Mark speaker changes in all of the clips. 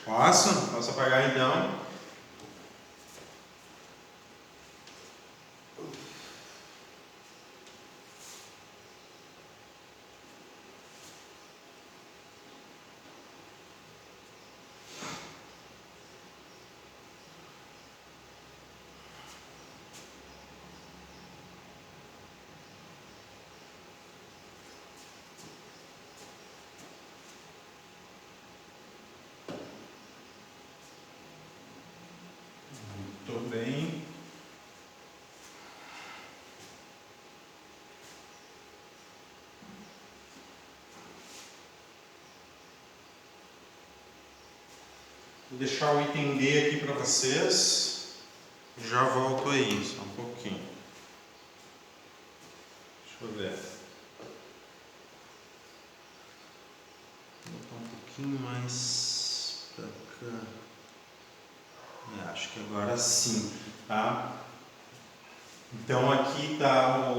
Speaker 1: Posso? Posso apagar então? Muito bem. Vou deixar o item D aqui para vocês. Já volto aí, só um pouquinho. Deixa eu ver. Vou botar um pouquinho mais para cá. Acho que agora sim, tá? Então aqui está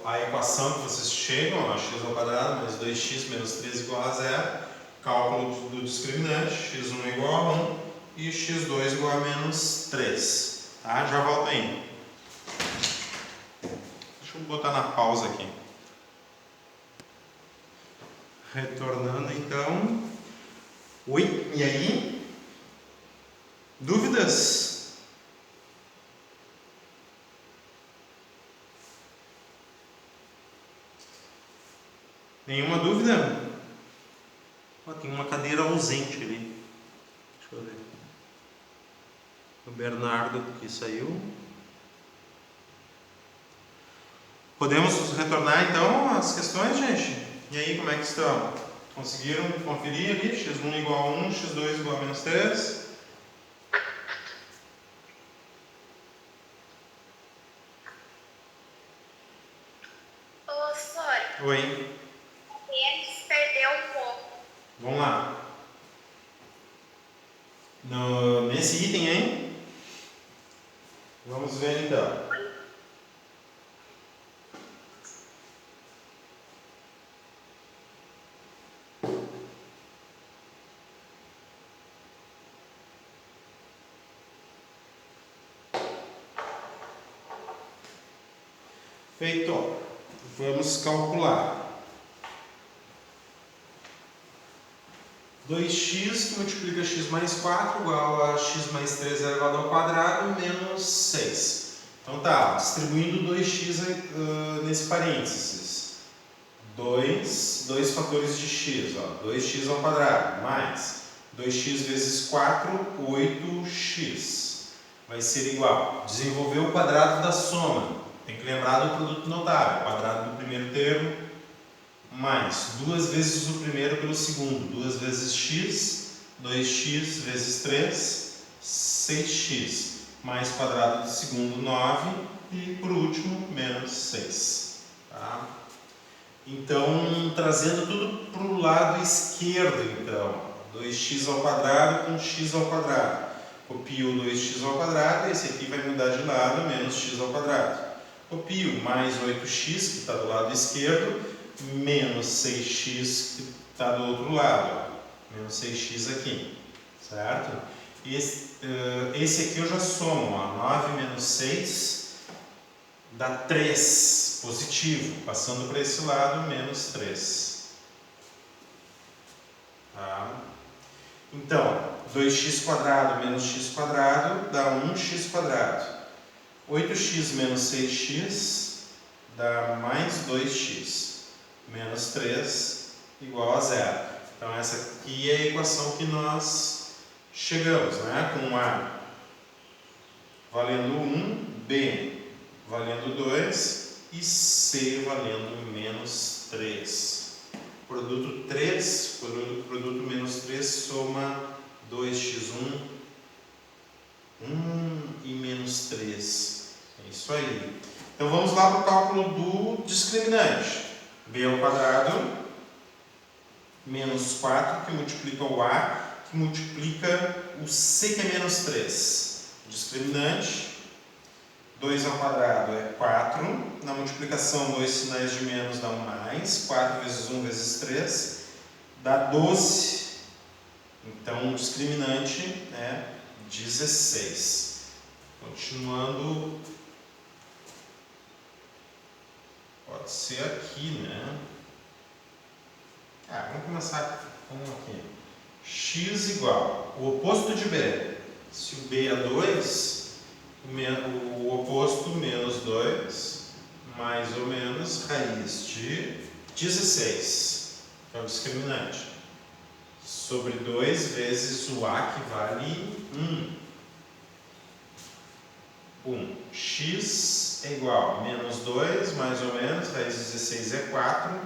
Speaker 1: a equação que vocês chegam, a x ao quadrado mais 2x menos 3 igual a zero. Cálculo do discriminante, x1 igual a 1 e x2 igual a menos 3. Tá? Já volto aí. Deixa eu botar na pausa aqui. Retornando então. Oi, e aí? Dúvidas? Nenhuma dúvida? Oh, tem uma cadeira ausente ali. Deixa eu ver. O Bernardo que saiu. Podemos retornar então às questões, gente? E aí, como é que estão? Conseguiram conferir ali? x1 igual a 1, x2 igual a menos 3?
Speaker 2: Ô, Sônia.
Speaker 1: Oi.
Speaker 2: Eles perdeu um pouco.
Speaker 1: Vamos lá. Nesse item aí, vamos ver então. Feito. Vamos calcular. 2x que multiplica x mais 4 igual a x mais 3 elevado ao quadrado menos 6. Então tá, distribuindo 2x nesse parênteses. 2 fatores de x, ó, 2x ao quadrado, mais 2x vezes 4, 8x. Vai ser igual. Desenvolver o quadrado da soma. Tem que lembrar do produto notável. Quadrado do primeiro termo, mais 2 vezes o primeiro pelo segundo. 2 vezes x, 2x vezes 3, 6x. Mais quadrado do segundo, 9. E por último, menos 6. Tá? Então, trazendo tudo para o lado esquerdo, então. 2x ao quadrado com x ao quadrado. Copio 2x ao quadrado, esse aqui vai mudar de lado, menos x ao quadrado. Copio mais 8x, que está do lado esquerdo, menos 6x, que está do outro lado. Menos 6x aqui, certo? Esse aqui eu já somo, ó, 9 menos 6 dá 3, positivo. Passando para esse lado, menos 3. Tá? Então, 2x quadrado menos x quadrado dá 1x quadrado. 8x menos 6x dá mais 2x. Menos 3 igual a 0. Então, essa aqui é a equação que nós chegamos, né? Com A valendo 1, B valendo 2 e C valendo menos 3. Produto 3, produto menos 3 soma 2x1, 1 e menos 3. É isso aí. Então vamos lá para o cálculo do discriminante. B ao quadrado menos 4 que multiplica o A, que multiplica o C que é menos 3. Discriminante, 2 ao quadrado é 4. Na multiplicação, 2 sinais de menos dá um mais. 4 vezes 1 vezes 3 dá 12. Então, o discriminante é 16. Continuando, pode ser aqui, né? Vamos começar com aqui. X igual, o oposto de B. Se o B é 2, o oposto menos 2, mais ou menos raiz de 16, que é o discriminante, sobre 2 vezes o A, que vale 1. X é igual a menos 2, mais ou menos, raiz de 16 é 4,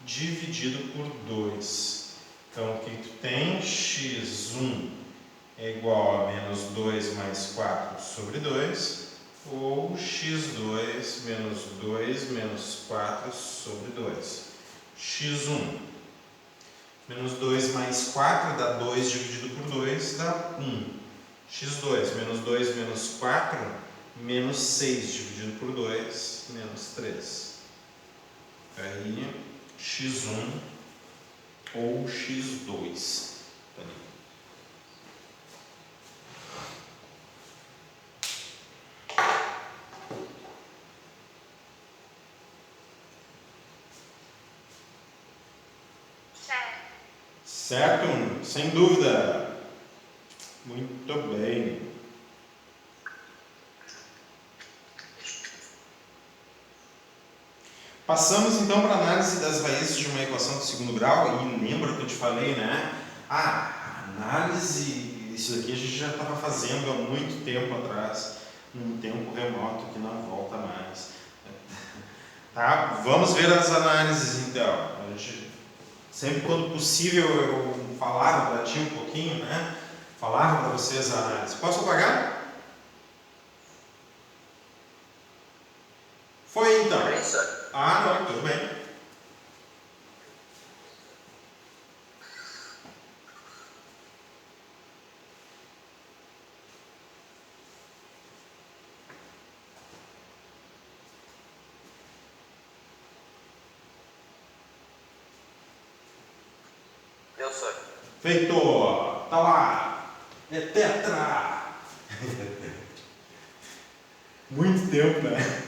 Speaker 1: dividido por 2. Então, o que tu tem? X1 é igual a menos 2 mais 4 sobre 2, ou x2 menos 2 menos 4 sobre 2. x1 menos 2 mais 4 dá 2 dividido por 2, dá 1. x2 menos 2 menos 4, menos 6 dividido por 2, menos 3. Aí, x1 ou x2. Certo? Sem dúvida. Muito bem. Passamos então para a análise das raízes de uma equação de segundo grau. E lembra que eu te falei, né? Análise, isso daqui a gente já estava fazendo há muito tempo atrás, num tempo remoto que não volta mais. Tá? Vamos ver as análises então. A gente, sempre quando possível eu falava para ti um pouquinho, né? Falava para vocês a análise. Posso apagar? Foi então. Não, tudo bem.
Speaker 3: Deu certo.
Speaker 1: Feito! Tá lá! É tetra! Muito tempo, né?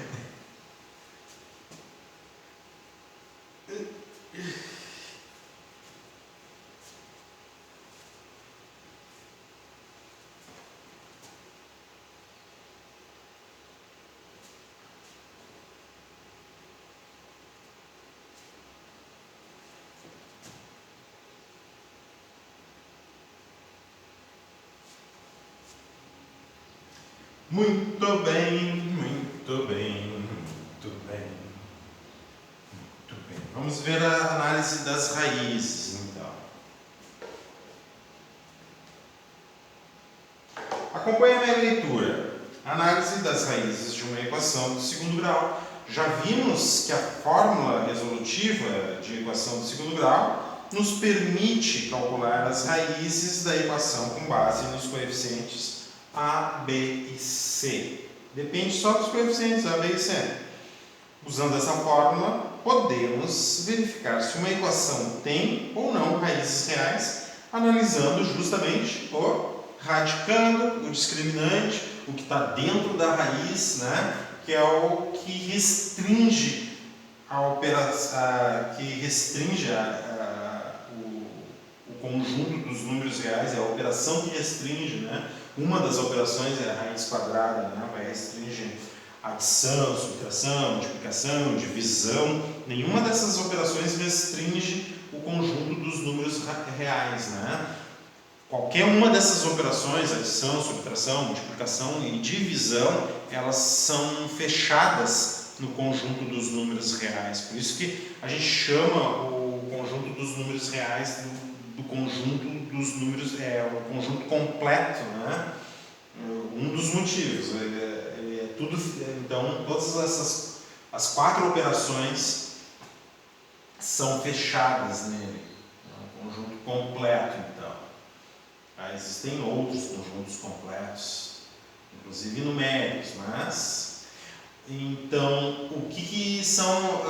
Speaker 1: Muito bem, muito bem, muito bem, muito bem. Vamos ver a análise das raízes, então. Acompanhe a minha leitura. Análise das raízes de uma equação de segundo grau. Já vimos que a fórmula resolutiva de equação de segundo grau nos permite calcular as raízes da equação com base nos coeficientes A, B e C. Depende só dos coeficientes A, B e C. Usando essa fórmula, podemos verificar se uma equação tem ou não raízes reais, analisando justamente o radicando, o discriminante, o que está dentro da raiz, né? Que é o que restringe a operação, que restringe o conjunto dos números reais, é a operação que restringe, né? Uma das operações é a raiz quadrada, né? Vai restringir adição, subtração, multiplicação, divisão. Nenhuma dessas operações restringe o conjunto dos números reais, né? Qualquer uma dessas operações, adição, subtração, multiplicação e divisão, elas são fechadas no conjunto dos números reais. Por isso que a gente chama o conjunto dos números reais do conjunto dos números, o conjunto completo, né? Um dos motivos, ele é tudo, então todas as 4 operações são fechadas nele, é um conjunto completo, então. Existem outros conjuntos completos, inclusive numéricos, mas então o que são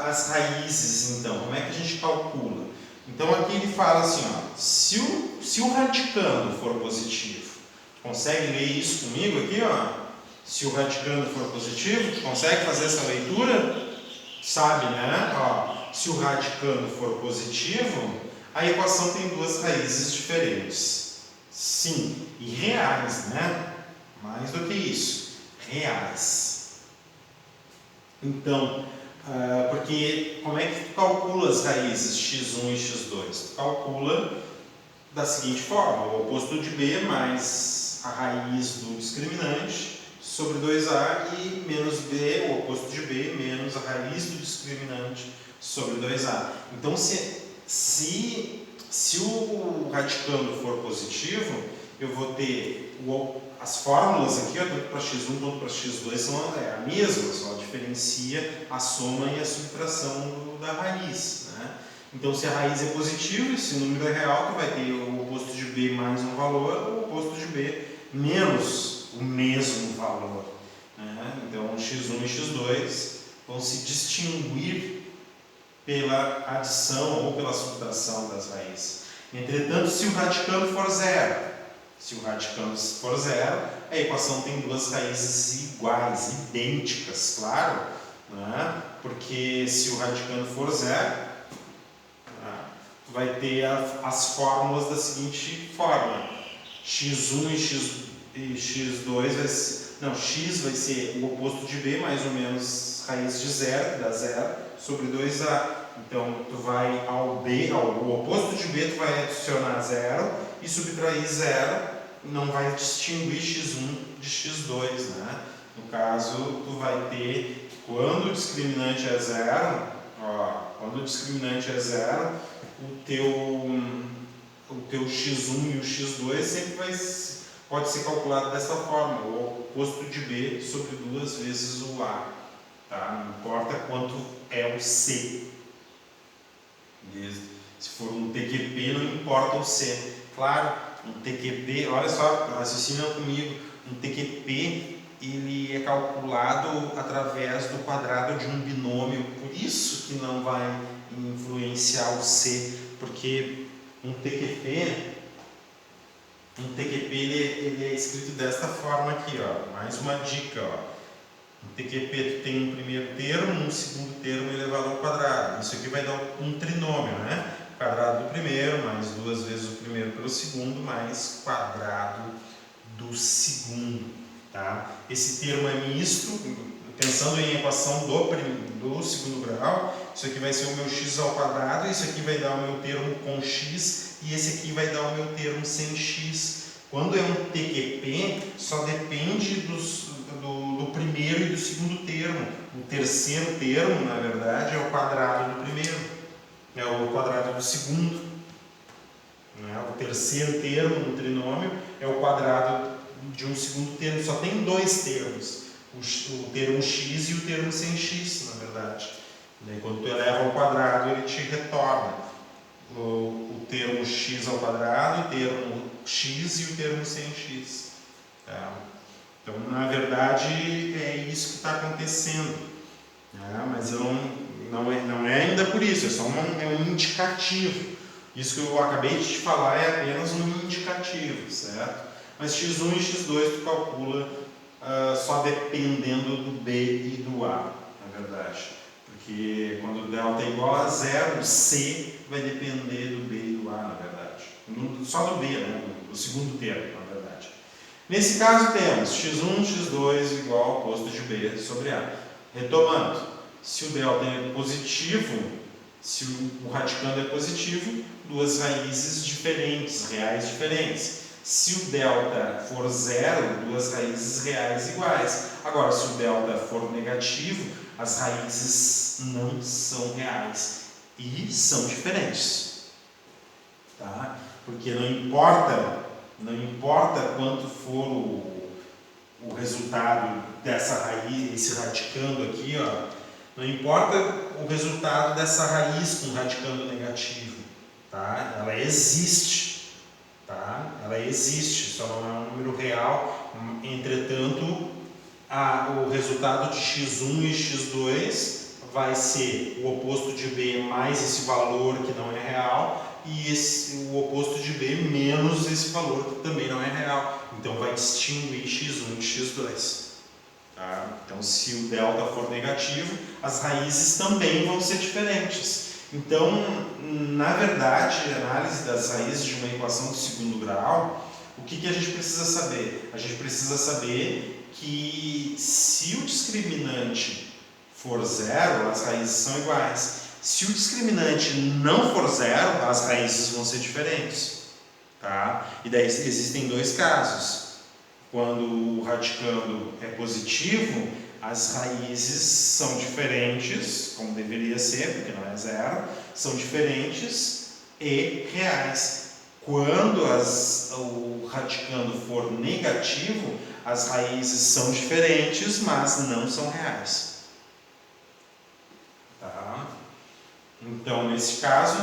Speaker 1: as raízes, então? Como é que a gente calcula? Então aqui ele fala assim, ó, se o radicando for positivo, consegue ler isso comigo aqui, ó? Se o radicando for positivo, tu consegue fazer essa leitura? Sabe, né? Ó, se o radicando for positivo, a equação tem duas raízes diferentes. Sim, e reais, né? Mais do que isso, reais. Então, porque como é que tu calcula as raízes x1 e x2? Tu calcula da seguinte forma, o oposto de b mais a raiz do discriminante sobre 2a e menos b, o oposto de b, menos a raiz do discriminante sobre 2a. Então, se o radicando for positivo, eu vou ter as fórmulas aqui, ó, tanto para x1 quanto para x2, são a mesma, só diferencia a soma e a subtração da raiz, né? Então, se a raiz é positiva, se o número é real, tu vai ter o oposto de b mais um valor, o oposto de b menos o mesmo valor, né? Então, x1 e x2 vão se distinguir pela adição ou pela subtração das raízes. Entretanto, se o radicando for zero, a equação tem duas raízes iguais, idênticas, claro, né? Porque se o radicando for zero, tu vai ter as fórmulas da seguinte forma: x1 e x2 vai ser, não, x vai ser o oposto de b mais ou menos raiz de zero, que dá zero, sobre 2a. Então, tu vai ao oposto de b, tu vai adicionar zero e subtrair zero, não vai distinguir x1 de x2, né? No caso, tu vai ter, quando o discriminante é zero, o teu x1 e o x2 sempre pode ser calculado dessa forma, o oposto de b sobre 2 vezes o a, tá? Não importa quanto é o c. Se for um TQP, não importa o c. Claro, um TQP, olha só, raciocina comigo, um TQP ele é calculado através do quadrado de um binômio, por isso que não vai influenciar o c, porque um TQP ele é escrito desta forma aqui, ó. Mais uma dica, ó. Um TQP tu tem um primeiro termo, um segundo termo elevado ao quadrado. Isso aqui vai dar um trinômio, né? Quadrado do primeiro mais 2 vezes o primeiro pelo segundo mais quadrado do segundo, tá? Esse termo é misto, pensando em equação do segundo grau, isso aqui vai ser o meu x ao quadrado, isso aqui vai dar o meu termo com x e esse aqui vai dar o meu termo sem x. Quando é um TQP, só depende do primeiro e do segundo termo. O terceiro termo, na verdade, é o quadrado do primeiro, é o quadrado do segundo. O terceiro termo no trinômio é o quadrado de um segundo termo. Só tem dois termos, o termo x e o termo sem x, na verdade. Daí, quando tu eleva ao quadrado, ele te retorna o termo x ao quadrado, o termo x e o termo sem x. Tá? Então, na verdade, é isso que está acontecendo. Mas não é ainda por isso, é só um indicativo. Isso que eu acabei de te falar é apenas um indicativo, certo? Mas x1 e x2 tu calcula só dependendo do b e do a, na verdade. Porque quando o delta é igual a zero, o c vai depender do b e do a, na verdade. Só do b, né? Do segundo termo, na verdade. Nesse caso temos x1, x2 igual ao oposto de b sobre a. Retomando, se o delta é positivo, se o radicando é positivo, duas raízes diferentes, reais diferentes. Se o delta for zero, duas raízes reais iguais. Agora, se o delta for negativo, as raízes não são reais e são diferentes. Tá? Porque não importa quanto for o resultado dessa raiz, esse radicando aqui, ó, não importa o resultado dessa raiz com radicando negativo, tá? Ela existe, tá? Ela existe, só não é um número real. Entretanto, o resultado de x1 e x2 vai ser o oposto de B mais esse valor que não é real e o oposto de B menos esse valor que também não é real. Então vai distinguir x1 de x2. Tá? Então se o delta for negativo, as raízes também vão ser diferentes. Então, na verdade, a análise das raízes de uma equação de segundo grau, o que a gente precisa saber? A gente precisa saber que se o discriminante for zero, as raízes são iguais. Se o discriminante não for zero, as raízes vão ser diferentes. Tá? E daí existem dois casos. Quando o radicando é positivo, as raízes são diferentes, como deveria ser, porque não é zero, são diferentes e reais. Quando o radicando for negativo, as raízes são diferentes, mas não são reais. Tá? Então, nesse caso,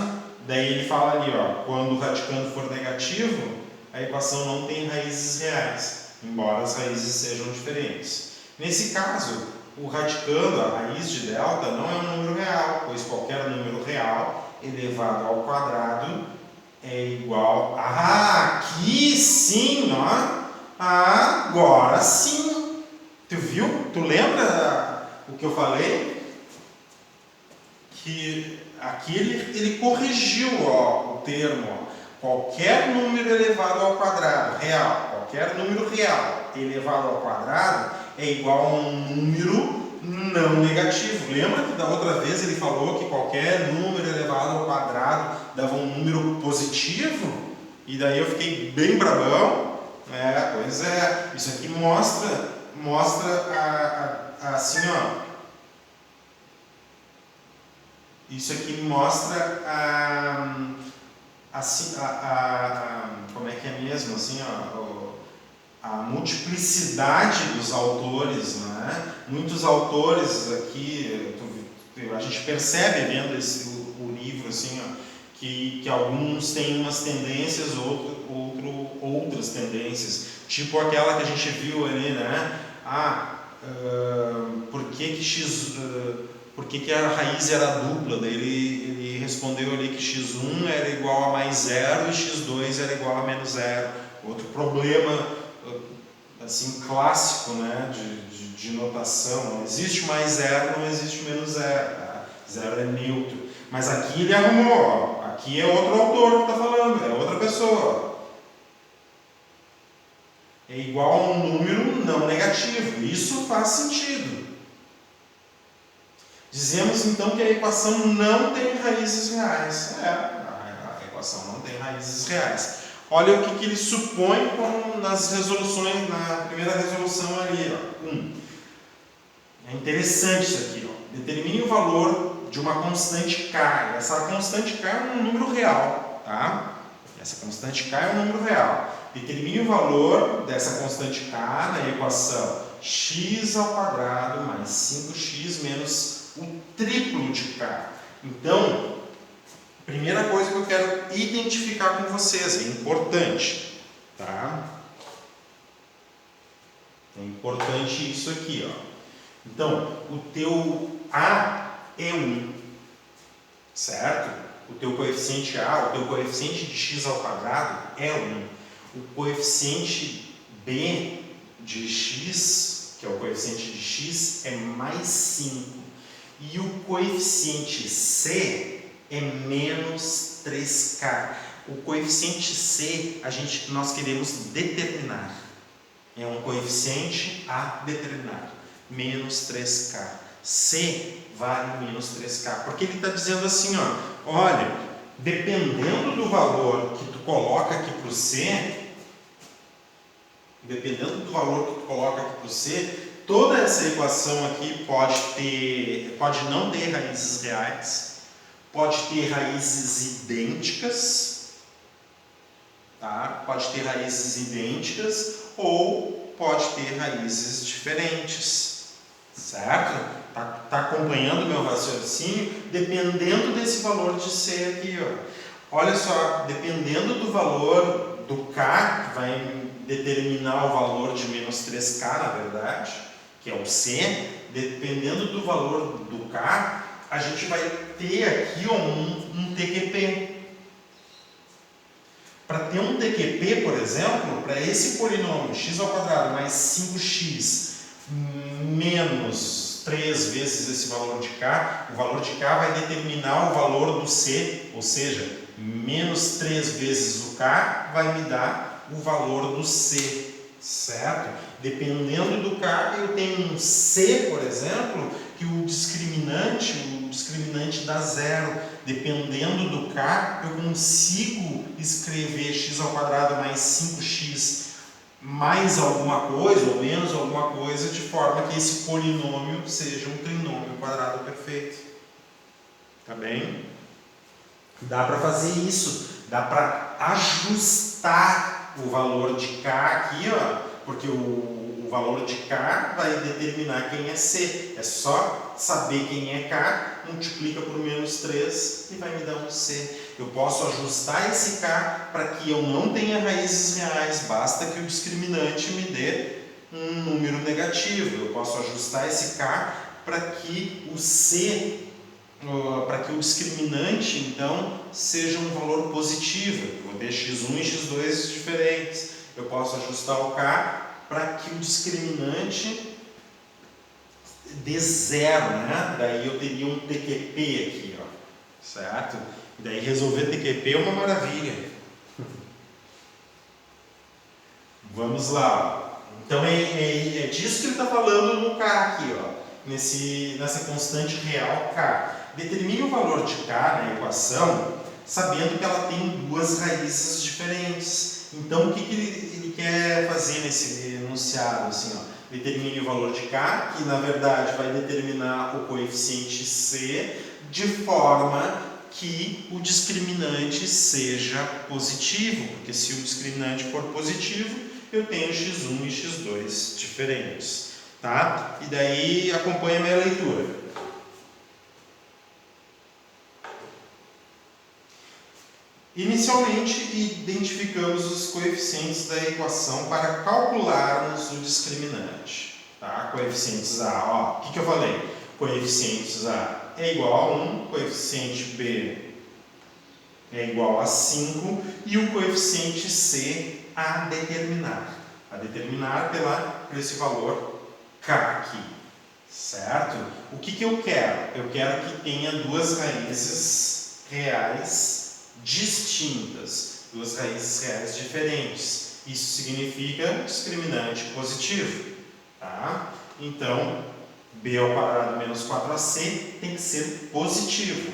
Speaker 1: daí ele fala ali, ó, quando o radicando for negativo, a equação não tem raízes reais, embora as raízes sejam diferentes. Nesse caso, o radicando, a raiz de delta, não é um número real, pois qualquer número real elevado ao quadrado é igual a... aqui sim, ó! Agora sim! Tu viu? Tu lembra o que eu falei? Que aqui ele corrigiu, ó, o termo, ó. Qualquer número elevado ao quadrado real, qualquer número real elevado ao quadrado é igual a um número não negativo. Lembra que da outra vez ele falou que qualquer número elevado ao quadrado dava um número positivo? E daí eu fiquei bem brabão. Pois é, isso aqui mostra assim, ó. Isso aqui mostra como é que é mesmo, assim, ó, a multiplicidade dos autores, né? Muitos autores aqui, a gente percebe vendo o livro, assim, ó, que alguns têm umas tendências, outras tendências, tipo aquela que a gente viu ali, né? Por que a raiz era dupla? Daí ele respondeu ali que x1 era igual a mais zero e x2 era igual a menos zero. Outro problema assim, clássico, né, de notação: não existe mais zero, não existe menos zero. Tá? Zero é neutro. Mas aqui ele arrumou, ó. Aqui é outro autor que está falando, é outra pessoa. É igual a um número não negativo. Isso faz sentido. Dizemos então que a equação não tem raízes reais. A equação não tem raízes reais. Olha o que ele supõe nas resoluções, na primeira resolução ali, ó. É interessante isso aqui, ó. Determine o valor de uma constante K. Essa constante K é um número real, tá? Essa constante K é um número real. Determine o valor dessa constante K na equação x ao quadrado mais 5x menos o triplo de K. Então, primeira coisa que eu quero identificar com vocês, é importante, tá? É importante isso aqui, ó. Então, o teu A é 1, certo? O teu coeficiente A, o teu coeficiente de x ao quadrado é 1. O coeficiente B de x, que é o coeficiente de x, é mais 5. E o coeficiente C é menos 3K. O coeficiente C nós queremos determinar. É um coeficiente a determinar. Menos 3K. C vale menos 3K. Porque ele está dizendo assim, ó, olha, dependendo do valor que tu coloca aqui para o C, toda essa equação aqui pode não ter raízes reais, pode ter raízes idênticas, tá? Pode ter raízes idênticas ou pode ter raízes diferentes, certo? Tá acompanhando o meu raciocínio? Dependendo desse valor de C aqui, ó. Olha só, dependendo do valor do K, que vai determinar o valor de menos 3K, na verdade, que é o C, dependendo do valor do K, a gente vai ter aqui um TQP. Para ter um TQP, por exemplo, para esse polinômio x² mais 5x menos 3 vezes esse valor de K, o valor de K vai determinar o valor do C, ou seja, menos 3 vezes o K vai me dar o valor do C, certo? Dependendo do K, eu tenho um C, por exemplo, que o discriminante dá zero. Dependendo do K, eu consigo escrever x² mais 5x mais alguma coisa ou menos alguma coisa, de forma que esse polinômio seja um trinômio quadrado perfeito. Tá bem? Dá para fazer isso, dá para ajustar o valor de K aqui, ó, porque o valor de K vai determinar quem é C. É só saber quem é K, multiplica por menos 3 e vai me dar um C. Eu posso ajustar esse K para que eu não tenha raízes reais, basta que o discriminante me dê um número negativo. Eu posso ajustar esse K para que o C, para que o discriminante, então, seja um valor positivo. Eu vou ter x1 e x2 diferentes. Eu posso ajustar o K para que o discriminante dê zero, né? Daí eu teria um TQP aqui, ó, certo? E daí resolver TQP é uma maravilha. Vamos lá. Então é disso que ele está falando no K aqui, ó, nessa constante real K. Determine o valor de K na equação, sabendo que ela tem duas raízes diferentes. Então, o que ele quer fazer nesse enunciado? Assim, ó, determine o valor de K, que na verdade vai determinar o coeficiente C, de forma que o discriminante seja positivo, porque se o discriminante for positivo, eu tenho x1 e x2 diferentes. Tá? E daí acompanha a minha leitura. Inicialmente, identificamos os coeficientes da equação para calcularmos o discriminante. Tá? Coeficientes A, ó, o que eu falei? Coeficientes A é igual a 1, coeficiente B é igual a 5 e o coeficiente C a determinar. A determinar por esse valor K aqui, certo? O que eu quero? Eu quero que tenha duas raízes reais distintas, duas raízes reais diferentes. Isso significa discriminante positivo, tá? Então, b² menos 4ac tem que ser positivo.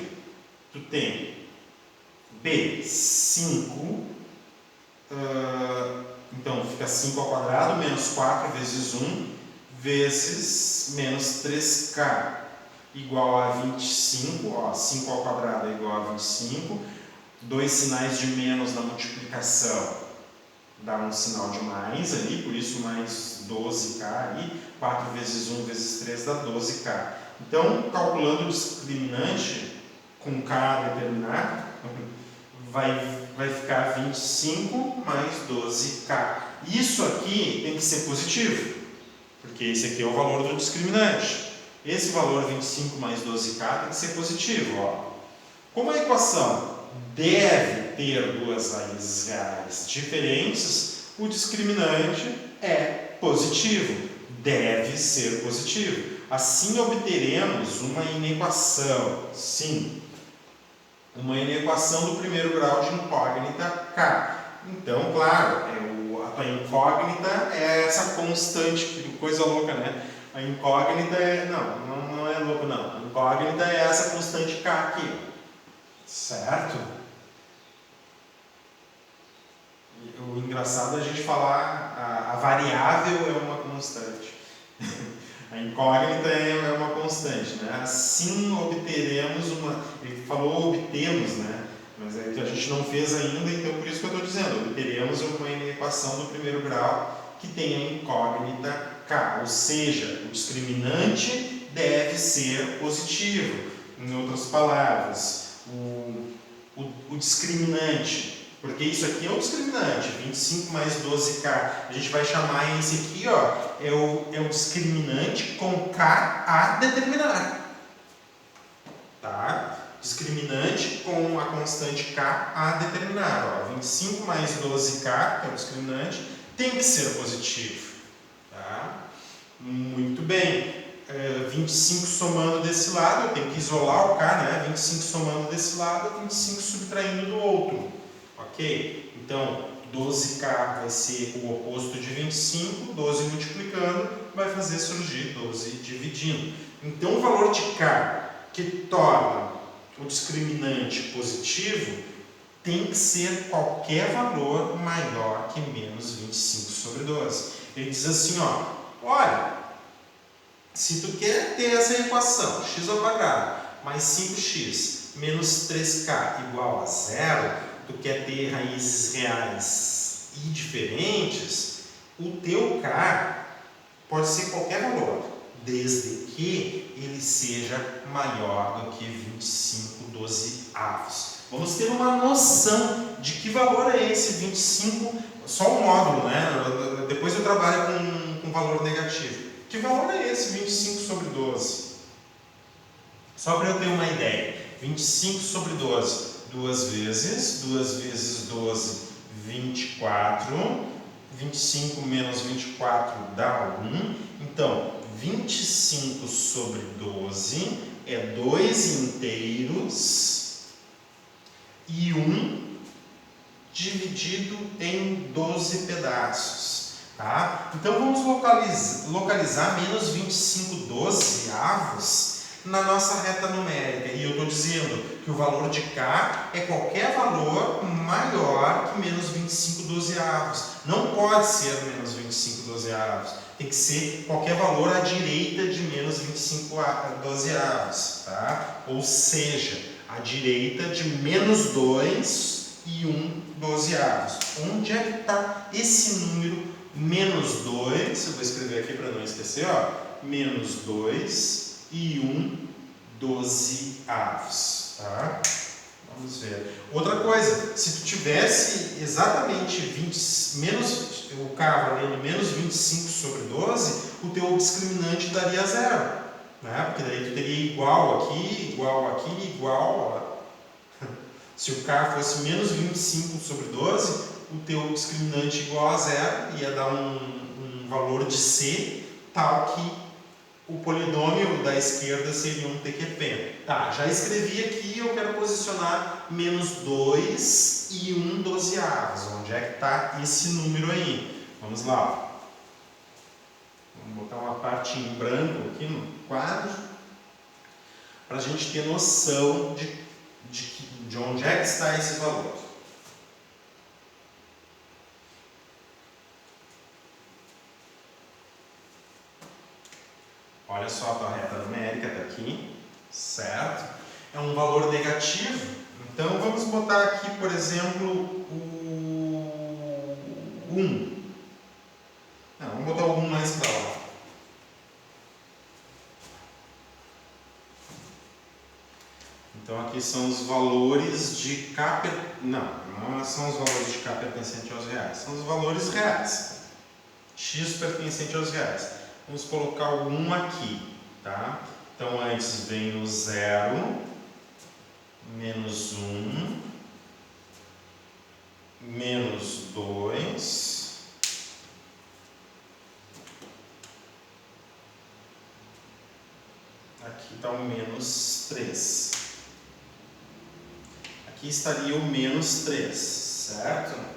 Speaker 1: Tu tem b, 5, então fica 5² menos 4 vezes 1 vezes menos 3k igual a 25, ó, 5² é igual a 25, dois sinais de menos na multiplicação dá um sinal de mais ali, por isso mais 12k aí, 4 vezes 1 vezes 3 dá 12k. Então, calculando o discriminante com k determinado, vai ficar 25 mais 12k. Isso aqui tem que ser positivo, porque esse aqui é o valor do discriminante. Esse valor 25 mais 12k tem que ser positivo. Ó. Como a equação deve ter duas raízes reais diferentes, o discriminante é positivo, deve ser positivo. Assim obteremos uma inequação, sim, uma inequação do primeiro grau de incógnita K. Então, claro, a incógnita é essa constante, que coisa louca, né? A incógnita é, não é louco não, a incógnita é essa constante K aqui, certo? O engraçado é a gente falar a variável é uma constante. A incógnita é uma constante, né? Assim obteremos ele falou obtemos, né? Mas é que a gente não fez ainda, então por isso que eu estou dizendo, obteremos uma equação do primeiro grau que tem a incógnita K, ou seja, o discriminante deve ser positivo. Em outras palavras, o discriminante Porque isso aqui é um discriminante, 25 mais 12K. A gente vai chamar esse aqui, ó, é o discriminante com K a determinar. Tá? Discriminante com a constante K a determinar. Ó, 25 mais 12K, que é o discriminante, tem que ser positivo. Tá? Muito bem. 25 somando desse lado, eu tenho que isolar o K, né? 25 somando desse lado, 25 subtraindo do outro. Ok? Então, 12K vai ser o oposto de 25, 12 multiplicando, vai fazer surgir 12 dividindo. Então, o valor de K que torna o discriminante positivo tem que ser qualquer valor maior que menos 25 sobre 12. Ele diz assim, ó, olha, se tu quer ter essa equação, x ao quadrado mais 5x menos 3k igual a zero, tu quer ter raízes reais e diferentes, o teu k pode ser qualquer valor, desde que ele seja maior do que 25 dozeavos. Vamos ter uma noção de que valor é esse 25, só o módulo, né? Depois eu trabalho com valor negativo. Que valor é esse 25 sobre 12? Só para eu ter uma ideia. 25 sobre 12, 2 vezes 12, 24. 25 menos 24 dá 1. Então, 25 sobre 12 é 2 inteiros e 1 dividido em 12 pedaços. Tá? Então vamos localizar menos 25 dozeavos na nossa reta numérica. E eu estou dizendo que o valor de K é qualquer valor maior que menos 25 dozeavos. Não pode ser menos 25 dozeavos. Tem que ser qualquer valor à direita de menos 25 dozeavos. Tá? Ou seja, à direita de menos 2 e 1 dozeavos. Onde é que está esse número? Menos 2, eu vou escrever aqui para não esquecer, ó, menos 2 e 1 dozeavos, tá? Vamos ver. Outra coisa, se tu tivesse exatamente o K valendo menos 25 sobre 12, o teu discriminante daria zero, né? Porque daí tu teria igual aqui, igual. Se o K fosse menos 25 sobre 12, o teu discriminante igual a zero ia dar um valor de C tal que o polinômio da esquerda seria um TQP. Tá, já escrevi aqui, eu quero posicionar menos 2 e 1 dozeavos. Onde é que está esse número aí? Vamos lá. Vamos botar uma parte em branco aqui no quadro para a gente ter noção de onde é que está esse valor. Olha só a tua reta numérica está aqui, certo? É um valor negativo, então vamos botar aqui, por exemplo, o 1. Não, vamos botar o 1 mais para lá. Então aqui são os valores de K... Não são os valores de K pertencente aos reais, são os valores reais. X pertencente aos reais. Vamos colocar o 1 aqui, tá? Então antes vem o 0, menos 1, menos 2, aqui está o menos 3. Aqui estaria o menos 3, certo?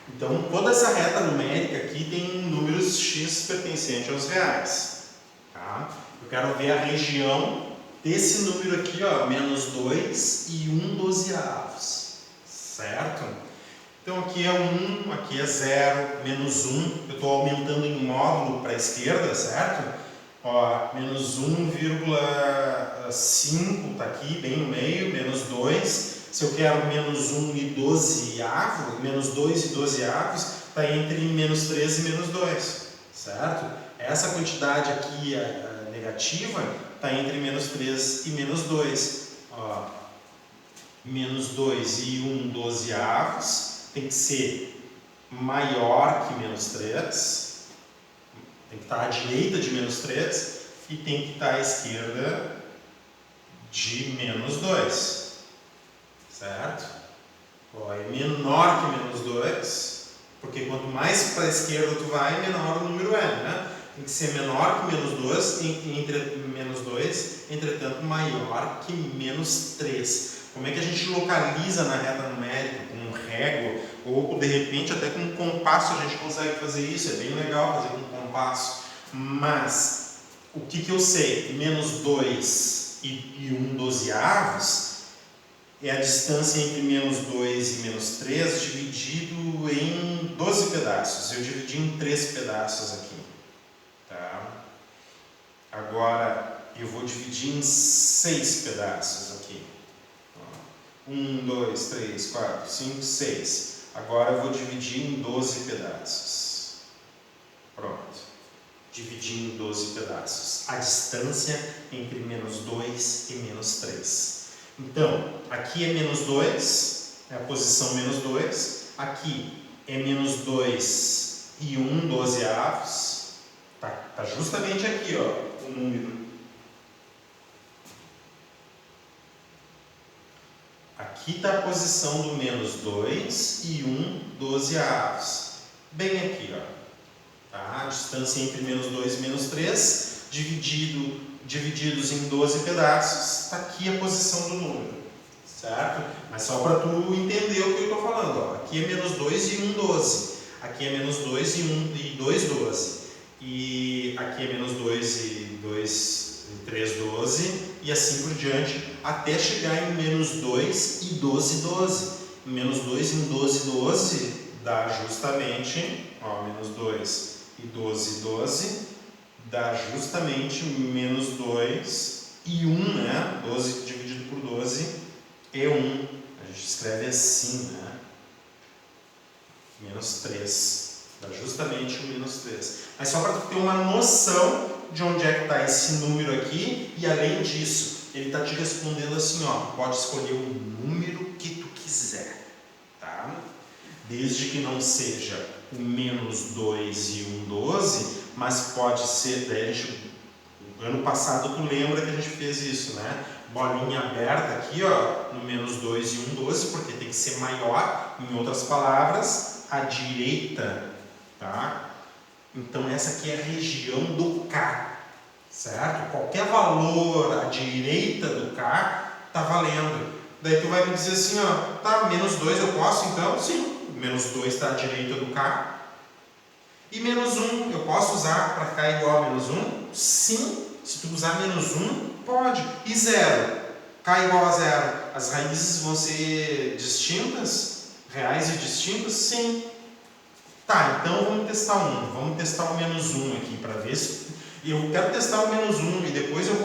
Speaker 1: Então, toda essa reta numérica aqui tem números x pertencente aos reais. Tá? Eu quero ver a região desse número aqui, ó, menos 2 e 1 dozeavos. Certo? Então, aqui é 1, aqui é 0, menos 1. Eu estou aumentando em módulo para a esquerda, certo? Ó, menos 1,5 está aqui, bem no meio, menos 2. Se eu quero menos 1 e 12avos, menos 2 e 12avos, está entre menos 3 e menos 2, certo? Essa quantidade aqui, negativa, está entre menos 3 e menos 2. Ó, menos 2 e 1 dozeavos tem que ser maior que menos 3. Tem que estar à direita de menos 3 e tem que estar à esquerda de menos 2. Certo? Ó, é menor que menos 2, porque quanto mais para a esquerda tu vai, menor o número é, né? Tem que ser menor que menos 2, menos 2, entretanto maior que menos 3. Como é que a gente localiza na reta numérica? Com um régua ou de repente até com um compasso a gente consegue fazer isso. É bem legal fazer com um compasso. Mas o que eu sei? Menos 2 e 1 dozeavos é a distância entre menos 2 e menos 3 dividido em 12 pedaços. Eu dividi em 3 pedaços aqui. Tá? Agora eu vou dividir em 6 pedaços aqui. 1, 2, 3, 4, 5, 6. Agora eu vou dividir em 12 pedaços. Pronto. Dividi em 12 pedaços. A distância entre menos 2 e menos 3. Então, aqui é menos 2, é a posição menos 2. Aqui é menos 2 e 1 dozeavos. Tá justamente aqui, ó, o número. Aqui está a posição do menos 2 e 1 dozeavos. Bem aqui, ó. Tá? A distância entre menos 2 e menos 3, divididos em 12 pedaços, está aqui a posição do número. Certo? Mas só para tu entender o que eu estou falando. Ó. Aqui é menos 2 e 1, 12. Aqui é menos 2 e 2, 12. E aqui é menos 2 e 3, 12. E assim por diante, até chegar em menos 2 e 12, 12. Menos 2 e 1, 12, 12 dá justamente, ó, menos 2 e 12, 12, dá justamente menos 2 e 1, né? 12 dividido por 12 é 1. A gente escreve assim, né? Menos 3. Dá justamente o menos 3. Mas só para tu ter uma noção de onde é que está esse número aqui, e além disso, ele está te respondendo assim, ó, tu pode escolher o número que tu quiser, tá? Desde que não seja o menos 2 e 1, 12, mas pode ser, ano passado tu lembra que a gente fez isso, né? Bolinha aberta aqui, ó, no menos 2 e 1, 12, porque tem que ser maior, em outras palavras, à direita, tá? Então essa aqui é a região do K, certo? Qualquer valor à direita do K tá valendo. Daí tu vai me dizer assim, ó, tá, menos 2 eu posso então? Sim. Menos 2 está à direita do K. E menos 1, eu posso usar para K igual a menos 1? Sim. Se tu usar menos 1, pode. E 0? K igual a 0. As raízes vão ser distintas? Reais e distintas? Sim. Tá, então vamos testar um. Vamos testar o menos 1 aqui para ver se... Eu quero testar o menos 1 e depois eu